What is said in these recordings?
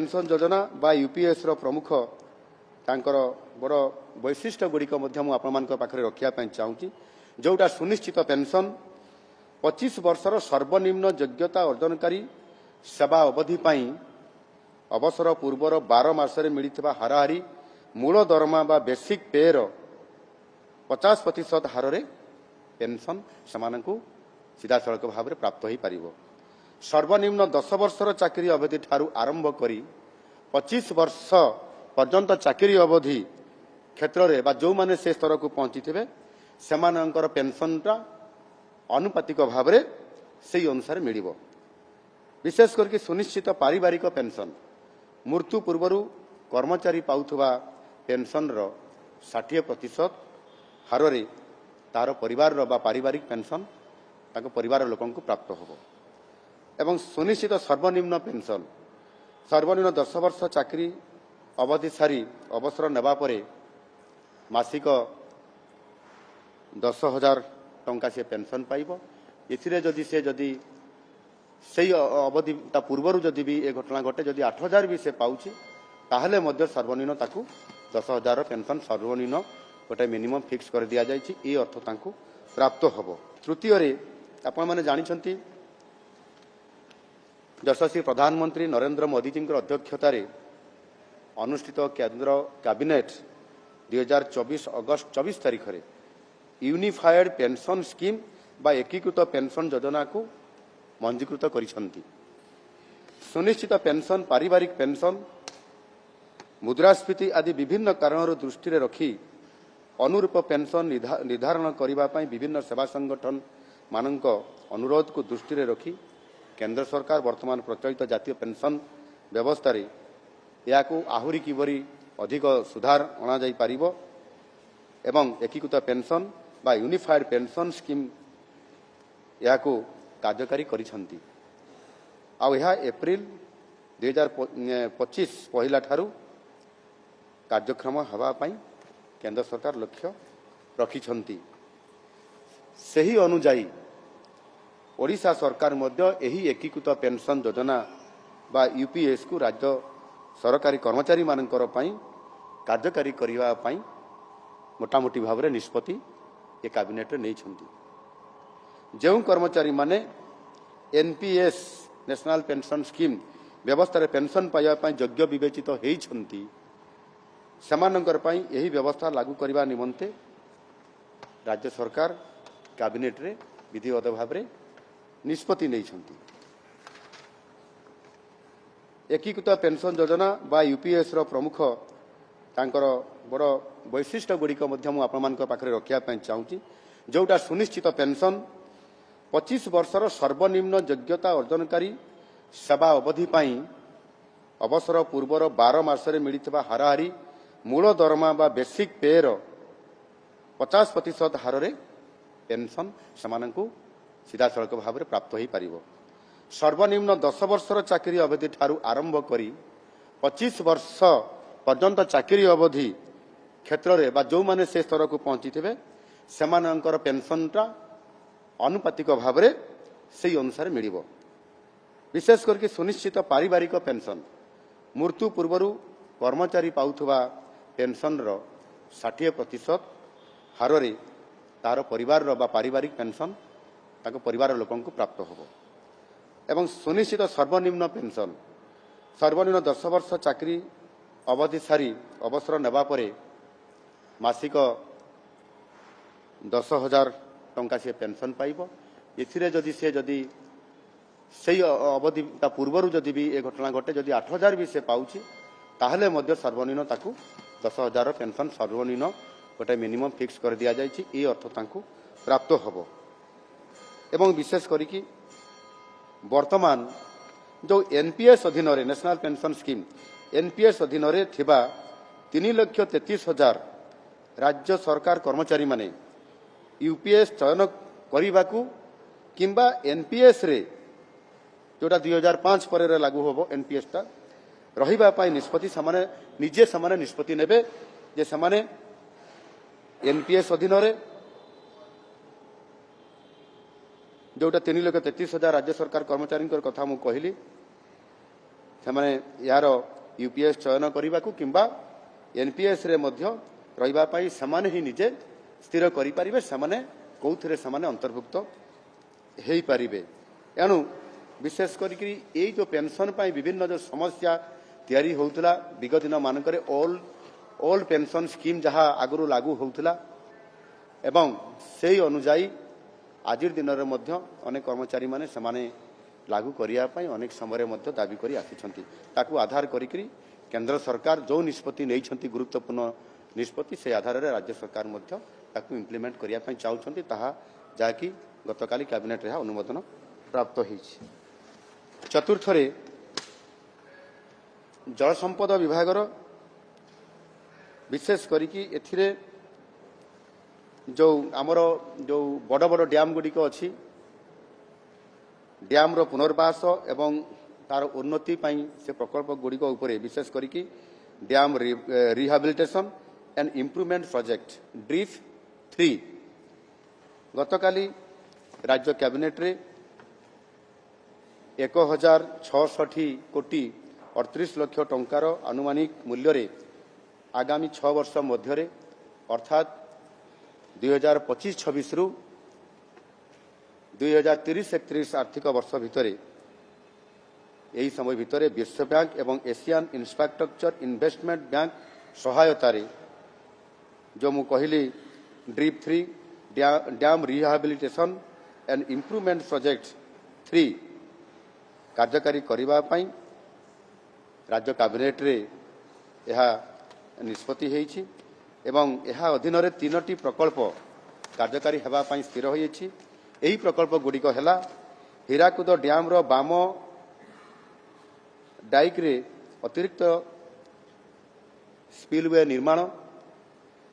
Pension योजना बा UPS रो प्रमुख तांकर बड़ वैशिष्ट्य गुड़िक पाखे रखापी चाहूँगी जोटा सुनिश्चित पेंशन 25 वर्षर सर्वनिम्न योग्यता अर्जनकारी सेवा अवधि पाई अवसर पूर्वर 12 मासरे मिलिथिबा हाराहारी मूल दरमा बा बेसिक पेर 50% हार रे पेंशन समानकु सीधा सड़क भाव में प्राप्त हो पारिबो। सर्वनिम्न 10 वर्षर चाकरी अवधि ठारू आरंभ करी 25 वर्ष पर्यंत चाकरी अवधि क्षेत्र में जो माने से स्तर को पहुंची थे सेमानंकर पेंशनटा अनुपातिक भाव में से अनुसार मिलिबो। विशेष करके सुनिश्चित पारिवारिक पेंशन मृत्यु पूर्वर कर्मचारी पाउथुबा पेंशन रो 60% हार रे तार परिवार रो बा पारिवारिक पेंशन ताको परिवार लोकन को प्राप्त होबो। एवं सुनिश्चित सर्वनिम्न पेंशन सर्वनिम्न 10 वर्ष चाकरी अवधि सारी अवसर नेबा परे मासिक 10,000 टंका से पेंशन पाइबो। इथिरे जदि से सही अवधि पूर्वर जदि भी ए घटना घटे जदि 8,000 भी से पाउछि ताहले मध्य सर्वनिम्न ताकू 10,000 पेंशन सर्वनिम्न गोटे मिनिमम फिक्स कर दिया जायछि ए अर्थ ताकू प्राप्त होबो। तृतीय रे आपण माने जानिछंती यशस्वी प्रधानमंत्री नरेंद्र मोदी जी अध्यक्षतार अनुष्ठित केंद्र कैबिनेट 2024 अगस्त 24 तारीख में यूनिफाइड पेंशन स्कीम बा एकीकृत पेंशन योजना को मंजीकृत करिसंती। सुनिश्चित पेंशन पारिवारिक पेंशन मुद्रास्फीति आदि विभिन्न कारणों दृष्टि रखी अनुरूप पेंशन निर्धारण करने विभिन्न सेवा संगठन मानक अनुरोध को दृष्टि रखी केंद्र सरकार वर्तमान प्रचलित जातीय पेंशन व्यवस्था या आहुरी किबरी अधिक सुधार अणा जाई पारिबो एवं एकीकृत पेंशन बा यूनिफाइड पेंशन स्कीम या कार्यकारी करिसंती। आ यह एप्रिल 2025 पहला ठारू कार्यक्रम हवा पाई केंद्र सरकार लक्ष्य रखिछंती। सही अनुजाई ओडिशा सरकार मध्य एही एकीकृत पेंशन योजना बा यूपीएस को राज्य सरकारी कर्मचारी मानकर पई कार्यकारी करिवा पई मोटामोटी भाव में निष्पत्ति ए कैबिनेट रे नैछंती। जो कर्मचारी माने एनपीएस नेशनल पेंशन स्कीम व्यवस्था पेंशन पाइबा योग्य विवेचित होइछंती सेमानंकर पई एही व्यवस्था लागू करबा निमंते राज्य सरकार कैबिनेट रे विधिवत भाव में निष्पत्ति नैछंती। एकीकृत पेंशन योजना बा यूपीएस रो प्रमुख तांकर बड़ वैशिष्ट्य गुड़िक पाखे रखापी चाहूँगी जोटा सुनिश्चित पेंशन 25 वर्षर सर्वनिम्न योग्यता अर्जनकारी सेवा अवधि पाई अवसर पूर्वर 12 मासरे मिलिथिबा हाराहारी मूल दरमा बा बेसिक पेर 50% हार रे पेंशन समानकु सीधा सड़क भाव में प्राप्त हो पारिबो। सर्वनिम्न 10 वर्षर चाकरी अवधि ठारू आरंभ करी 25 वर्ष पर्यंत चाकरी अवधि क्षेत्र में जो माने से स्तर को पहुंची थे सेमानंकर पेंशनटा अनुपातिक भाव में से अनुसार मिलिबो। विशेष करके सुनिश्चित पारिवारिक पेंशन मृत्यु पूर्वर कर्मचारी पाउथुबा पेंशन रो 60% हार रे तार परिवार रो बा पारिवारिक पेंशन ताको परिवार लोकन को प्राप्त होबो। एवं सुनिश्चित सर्वनिम्न पेंशन सर्वनिम्न 10 वर्ष चाकरी अवधि सारी अवसर नेबा परे मासिक 10,000 टंका से पेंशन पाइबो। इथिरे जदि से सही अवधि पूर्वर जदि भी ए घटना घटे जदि 8,000 भी से पाउछि ताहले मध्य सर्वनिम्न ताकू 10,000 पेंशन सर्वनिम्न गोटे मिनिमम फिक्स कर दिया जायछि ए अर्थ ताकू प्राप्त होबो। एवं विशेष करिकि वर्तमान जो एनपीएस अधीन रे नेशनल पेंशन स्कीम एनपीएस अधीन रे थिबा 3,33,000 राज्य सरकार कर्मचारी माने यूपीएस चयन करने किंबा एनपीएस रे जोटा 2005 पर लागू होबो एनपीएस टा रहिबा पाई निष्पत्ति सामाने निजे सामाने निष्पत्ति नेबे जे सामाने एनपीएस अधीन रे जोटा 3,33,000 राज्य सरकार कर्मचारी कथा मु कहली से यार यूपीएस चयन करने को किंबा एनपीएस रे मध्य रहिबा पाई समाने ही निजे स्थिर करि परिबे समाने कोउथरे समाने अंतर्भुक्त हेई परिबे। एणु विशेष करी एई जो पेंशन पाई विभिन्न जो समस्या तैयारी होउतला विगत दिन मानकरे ऑल पेंशन स्कीम जहाँ आगु लागू होउतला एवं सेई अनुसार आज दिन में अनेक कर्मचारी माने समाने लागू करने अनेक समय दाबी कर आसिछंती ताकू आधार करी केंद्र सरकार जो निष्पत्ति नहीं गुरुत्वपूर्ण निष्पत्ति से आधार में राज्य सरकार ताकू इम्प्लीमेंट करने चाहते जहाँकि गतकाली कैबिनेट रे अनुमोदन प्राप्त होईछि। चतुर्थ जल संपद विभाग विशेष करी एथिरे जो आमर जो बड़ बड़ डैम गुड़िक अच्छी डैम रो पुनर्वास एवं तार उन्नति पाई से प्रकल्प गुड़िक उपरे विशेष करी dam rehabilitation and improvement project DRIP 3 गतकाली राज्य कैबिनेट रे 1066 कोटी 38 लाख टंकार अनुमानिक मूल्य रे आगामी 6 वर्ष मध्य अर्थात 2025-26 रु 2030-31 आर्थिक वर्ष भितर यही समय भितर विश्व बैंक एवं एशियन इंफ्रास्ट्रक्चर इन्वेस्टमेंट बैंक सहायतार जो मु कहली drip 3 dam rehabilitation and improvement project 3 कार्यकारी करबा पई राज्य कैबिनेट रे यह निष्पत्ति होईछि एवं यह अधीन 3टी प्रकल्प कार्यकारी हेबा पई स्थिर होईछि। एही प्रकल्प गुड़िक है हीराकुद डैम रो बाम डाइक रे अतिरिक्त स्पिलवे निर्माण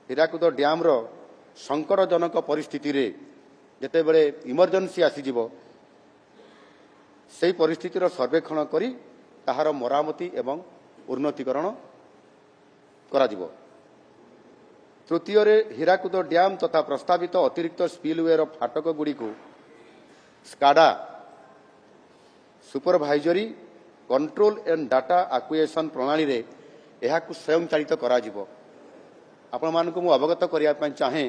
हीराकुद डैम रो संकटजनक परिस्थिति रे जेते बेले इमरजेंसी आसीजिवो सेही परिस्थितिर सर्वेक्षण करी ताहार मरामती एवं उन्नतीकरण कराजिवो। तृतीय हीराकुद डैम तथा प्रस्तावित अतिरिक्त स्पिलवे फाटक गुड़ी को SCADA supervisory control and data acquisition प्रणाली रे यहाकु स्वयं चालित करा जिवो। आपण मानकु मु अवगत करिया पई चाहे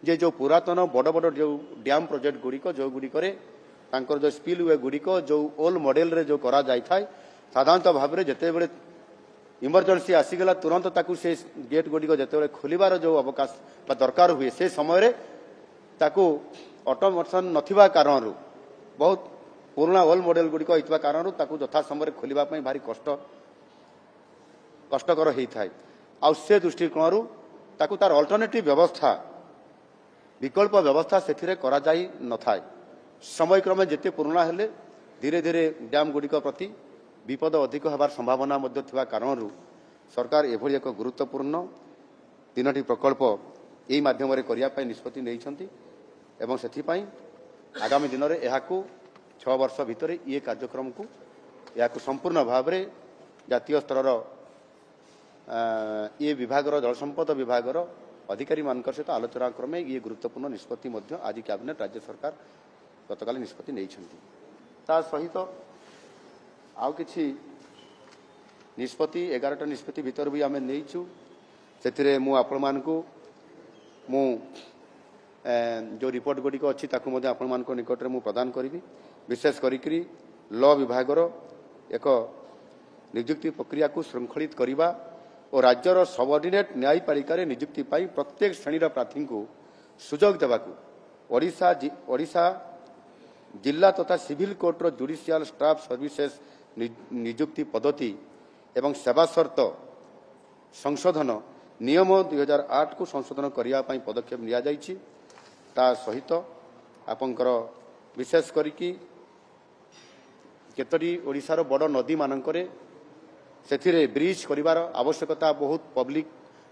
जे जो पुरातन बड़ बड़ जो डैम प्रोजेक्ट गुड़ी को जो गुड़ी करे तांकर जो स्पिलवे गुड़ी को जो ओल्ड मॉडल रे जो करा जाय थाय साधारणतः भाव रे जेते बेले इमरजेंसी आसीगला तुरंत ताकू से गेट गुड़ी को जेते खोलिबार जो अवकाश दरकार हुए से समय ताकू ऑटोमेशन नथिबा कारण बहुत पुराना ओल्ड मॉडल गुड़ी को कारण ताकू यथा समय खोलिबा पई भारी कष्टकर होई थाय आ से दृष्टिकोण ताकू तार अल्टरनेटिव व्यवस्था विकल्प व्यवस्था सेथिरे करा जाई न थाय। समय क्रमे जेते पुराना हेले धीरे धीरे डैम गुड़ी प्रति विपद अधिक होबार संभावना मध्य थिबा कारणरू सरकार एभली एक गुरुत्वपूर्ण 3टी प्रकल्प यही माध्यम करिया पई निष्पत्ति नेइछंती एवं सेथिपाई आगामी दिन में यह 6 वर्ष भितर ये कार्यक्रम को या संपूर्ण भाव में जातीय स्तर ये विभाग जल संपद विभाग अधिकारी मान सहित आलोचना क्रमे ये गुरुत्वपूर्ण निष्पत्ति आज कैबिनेट राज्य सरकार गतकाली निष्पत्ति नहीं ता सहित आउ किछि निष्पत्ति 11टा निष्पत्ति भितर भी आम नहींचु से मु आपण मानकु मु जो रिपोर्ट गुड़ी अच्छी आपण मान निकट में प्रदान करी विशेष करी लॉ विभाग एक नियुक्ति प्रक्रिया को श्रृंखलित करने और राज्यर सबऑर्डिनेट न्यायपालिका नियुक्ति पाई प्रत्येक श्रेणी प्रार्थी को सुजोग देवाकू ओडिशा जिला तथा सिविल कोर्टर जुडिशियल स्टाफ सर्विसेज नियुक्ति पद्धति एवं सेवा शर्त संशोधन नियम 2008 को संशोधन करने पदक्षेप लिया जाइछि। ता सहित आपंकर विशेष करिकी केतोटी ओडिशार बड़ नदी मानकरे सेथिरे ब्रिज करिवार आवश्यकता बहुत पब्लिक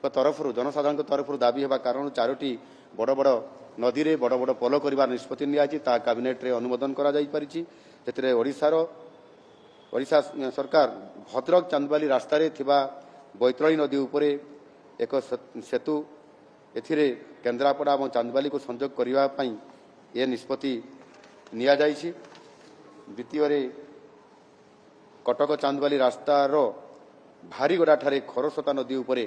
तरफ जनसाधारण तरफ दाबी हेबा कारण 4टी बड़ बड़ नदी रे बड़ बड़ पोल करिवार निष्पत्ति नियाछि ता कैबिनेट रे अनुमोदन करा जाई परिछि। सेथिरे ओडिशा सरकार भद्रक चांदबाली रास्ता रे थिबा बैतरणी नदी उपरे एक सेतु एथिरे केन्द्रापड़ा और चांदबाली को संजोग करने ये निष्पत्ति निया जाइछि। द्वितीय कटक चांदबाली रास्तार भारीगड़ा ठारे खरस्रोता नदी उपरे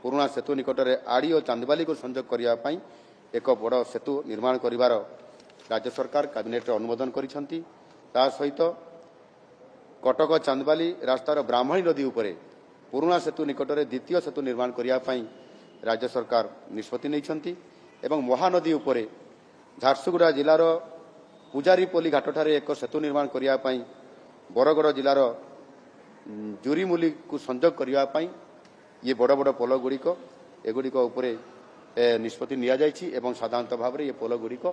पुराणा सेतु निकटरे आड़ी और चांदबाली को संजोग करने एक बड़ सेतु निर्माण करिवार राज्य सरकार कैबिनेट अनुमोदन करिसेंती। ता सहित कटक चांदबाली रास्तार ब्राह्मणी नदी उपरे पुराणा सेतु निकटरे द्वितीय सेतु निर्माण करने राज्य सरकार निष्पत्ति नैछंती एवं महानदी उपरे झारसुगुड़ा जिलार पूजारीपल्ली घाटठारे एक सेतु निर्माण करने बरगड़ जिलार जुरीमूली को संजोग करने ये बड़ बड़ पोल गुड़िक एगुड़िक उपरे निष्पत्ति निया जायछि एवं साधारणतः भाव में ये पोल गुड़िक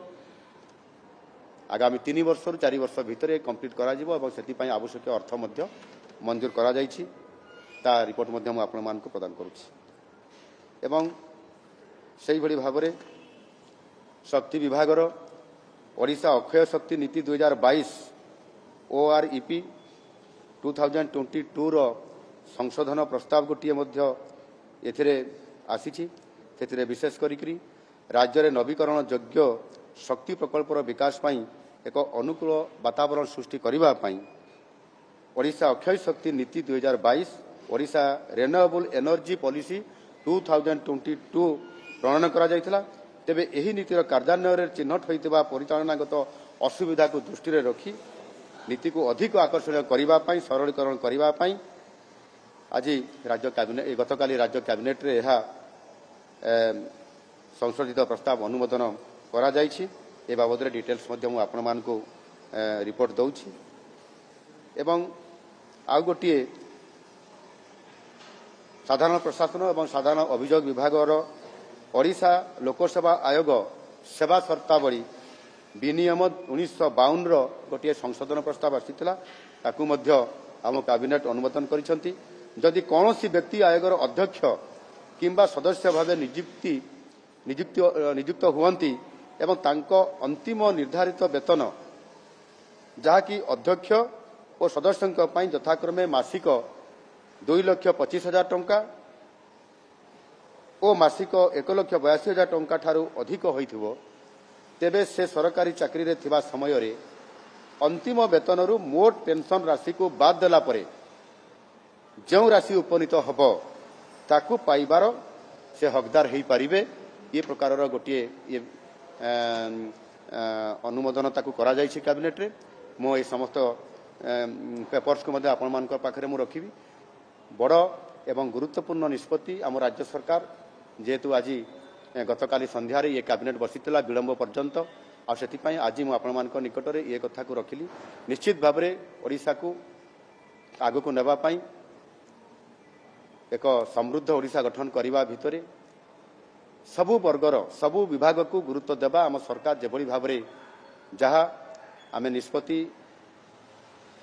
आगामी 3 वर्ष रु 4 वर्ष भितर कंप्लीट करा जिवो एवं सेति आवश्यक अर्थ मध्य मंजूर करा जायछि। ता रिपोर्ट मध्य मु आपण मान को प्रदान करूछि एवं सेहि भली भाव में शक्ति विभागर ओडिशा अक्षय शक्ति नीति 2022 OREP 2022 रो संशोधन प्रस्ताव गोटे एथिरे आसीछि। सेथिरे विशेष करी राज्य में नवीकरण योग्य शक्ति प्रकल्पर विकास पई एक अनुकूल वातावरण सृष्टि करबा पई ओडिशा अक्षय शक्ति नीति 2022 ओडिशा रिन्यूएबल एनर्जी पॉलिसी 2022 प्रणयन करा जायतिला। तेबे एही नीतिर कार्यान्वयन चिन्हट होइतिबा परिचालनागत असुविधा को दृष्टि रे रखी नीति को अधिक आकर्षणीय करबा पई सरलीकरण करबा पई आज राज्य कैबिनेट गतकाली राज्य कैबिनेट रे यह संशोधित प्रस्ताव अनुमोदन करा जायछि। ए बाबद रे डिटेल्स मध्य मु आपण मान को रिपोर्ट दउछि एवं आउ गोटे साधारण प्रशासन एवं साधारण अभियोग विभागर ओडिशा लोकसेवा आयोग सेवा शर्तावली विनियम 1952 रो गोटे संशोधन प्रस्ताव आसीथिला ताकू मध्य आम कैबिनेट अनुमोदन करिसेंती। जदि कौनसी व्यक्ति आयोगर अध्यक्ष किंबा सदस्य भाव नियुक्त हुअंती एवं तांको अंतिम निर्धारित वेतन जहाँकि अध्यक्ष और सदस्यों पई यथाक्रमे मासिक 2,25,000 टंका और मासिक 1,82,000 टंका ठारू अधिक होइथिबो तेबे से सरकारी चाकरी रे थिबा समय रे अंतिम वेतन रु मोट पेंशन राशि को बाद देला परे जो राशि उपनीत हब ताकू पाइबार से हकदार हो पारिबे। ये प्रकार गोटे ये अनुमोदन ताकू करा जायछि कैबिनेट रे। मो ए समस्त पेपर्स को मध्य आपण मान पाखरे मु रखिबी। बड़ एवं गुरुत्वपूर्ण निष्पत्ति आम राज्य सरकार जेहेतु आज गतकाली संध्यारे ये कैबिनेट बसिथिला विलंब पर्यंत आउ आज मु आपण मान निकट में ये कथा को रखिली। निश्चित भाव में ओडिशा को आगो को नेबा पई एक समृद्ध ओडिशा गठन करने भितर सबु वर्गर सबु विभाग को गुरुत्व देवा आम सरकार जेभली भाव में जहाँ आम निष्पत्ति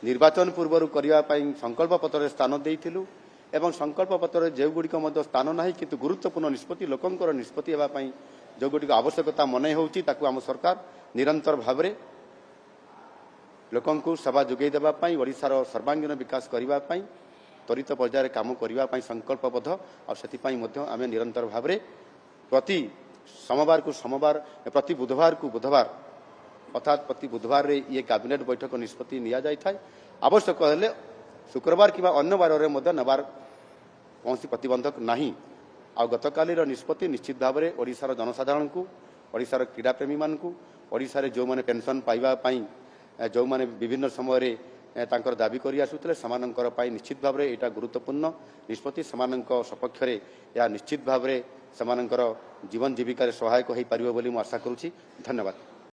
निर्वाचन पूर्व करने संकल्प पत्र स्थान देइथिलु एवं संकल्प पत्र जो गुड़िक स्थान ना किंतु गुरुत्वपूर्ण निष्पत्ति लोकंकर निष्पत्ति हेबापई जो गुड़िक आवश्यकता मन होउची ताकू आम सरकार निरंतर भाव में लोकंकु सेवा जोगै देबापई ओडिशार सर्वांगीण विकास करने त्वरित पर्यायर काम करने संकल्पबद्ध और से आम निरंतर भाव में प्रति सोमवार को सोमवार प्रति बुधवार को बुधवार अर्थात प्रति बुधवार रे ये कैबिनेट बैठक निष्पत्ति निया जाय थाय। आवश्यक हेले शुक्रवार किंवा अन्य बार में नेबार कौन प्रतिबंधक नहीं। आ गतकाली निष्पत्ति निश्चित भाव में ओडिशार जनसाधारण को ओडिशार क्रीड़ाप्रेमी मान को ओडिशारे जो माने पेंशन पाइबा पई जो माने विभिन्न समय रे तांकर दाबी करि आसुतले समानंकर पाई निश्चित भाव में एटा गुरुत्वपूर्ण निष्पत्ति समानंक सपक्ष रे या निश्चित भाव में समानंकर जीवन जीविका सहायक हो पारिबो बोली मु आशा करूछि। धन्यवाद।